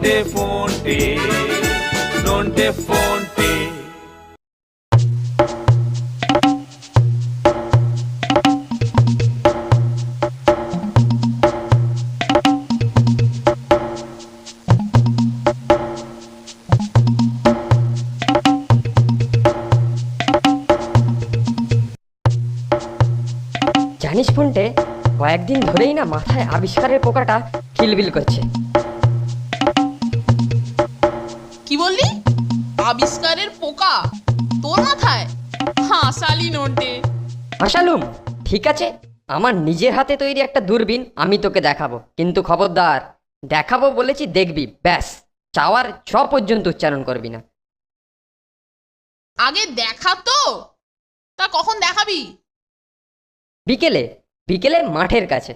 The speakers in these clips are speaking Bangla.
নন্টে ফন্টে, নন্টে ফন্টে। জানিস ফোনটে, কয়েকদিন ধরেই না মাথায় আবিষ্কারের পোকাটা কিলবিল করছে। কি বললি? আবিষ্কারের পোকা তোর মাথায়? হাসালি নন্টে। হাসালুম? ঠিক আছে, আমার নিজের হাতে তৈরি একটা দূরবীন আমি তোকে দেখাবো, কিন্তু খবরদার, দেখাবো বলেছি দেখবি, ব্যাস। চাওয়ার ছ পর্যন্ত উচ্চারণ করবি না। আগে দেখা তো, তা কখন দেখাবি? বিকেলে, বিকেলে মাঠের কাছে।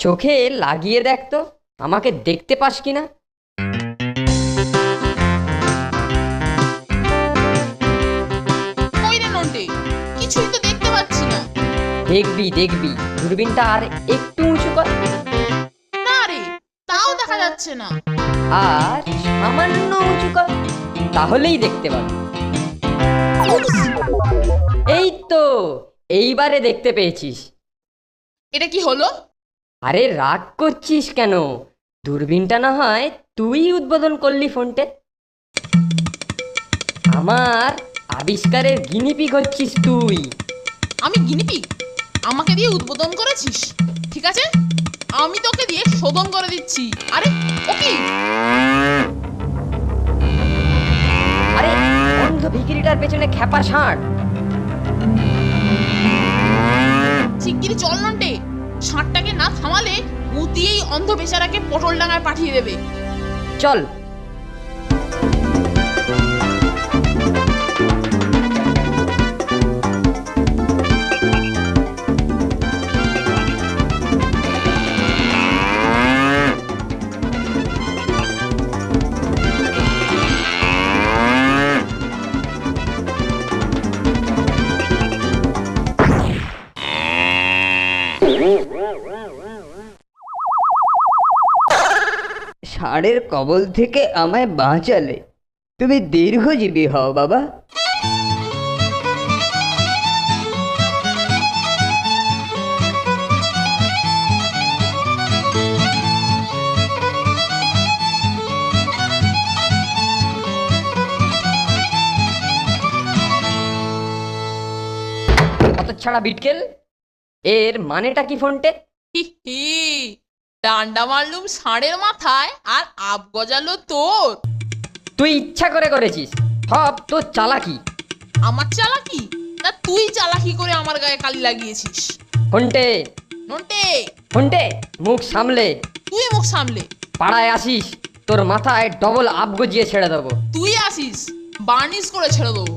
চোখে লাগিয়ে দেখ তো, আমাকে দেখতে পাস কিনা। কই রে নন্টে, কিছুই তো দেখতে পাচ্ছি না। দেখবি দেখবি, দূরবীনটা আর একটু উঁচু কর। না রে, তাও দেখা যাচ্ছে না। আর সামান্য উঁচু কর, তাহলেই দেখতে পাবি। এই তো, এইবারে দেখতে পেয়েছিস। এটা কি হলো? আরে রাগ করছিস কেন? দূরবীনটা না হয় তুই উদ্বোধন করলি ফোনটে। আমার আবিষ্কারের গিনিপিগ হচ্ছিস তুই। আমি গিনিপিগ? আমাকে দিয়ে উদ্বোধন করেছিস? ঠিক আছে, আমি তোকে দিয়ে শোধন করে দিচ্ছি। আরে ও কি? আরে অন্ধ ভিখিরিটার পেছনে খ্যাপা ষাঁড়। শিগগিরই চল নন্টে, ষাঁড়টাকে না থামালে উতিয়েই অন্ধ বেচারাকে পটল ডাঙায় পাঠিয়ে দেবে। চল। ষাঁড়ের কবল থেকে আমায় বাঁচালে। তুমি দীর্ঘজীবী হও বাবা। হতচ্ছাড়া বিটকেল, এর মানেটা কি ফোনটে? হি হি, ডান্ডা মারলুম ষাঁড়ের মাথায় আর আপ গজালো তোর। তুই ইচ্ছা করে করেছিস, সব তোর চালাকি। আমার চালাকি? না তুই চালাকি করে আমার গায়ে কালি লাগিয়েছিস। ফোনটে, নন্টে, ফোনটে, মুখ সামলে। তুই মুখ সামলে। পাড়ায় আসিস, তোর মাথায় ডবল আপ গজিয়ে ছেড়ে দেবো। তুই আসিস, বার্নিশ করে ছেড়ে দেবো।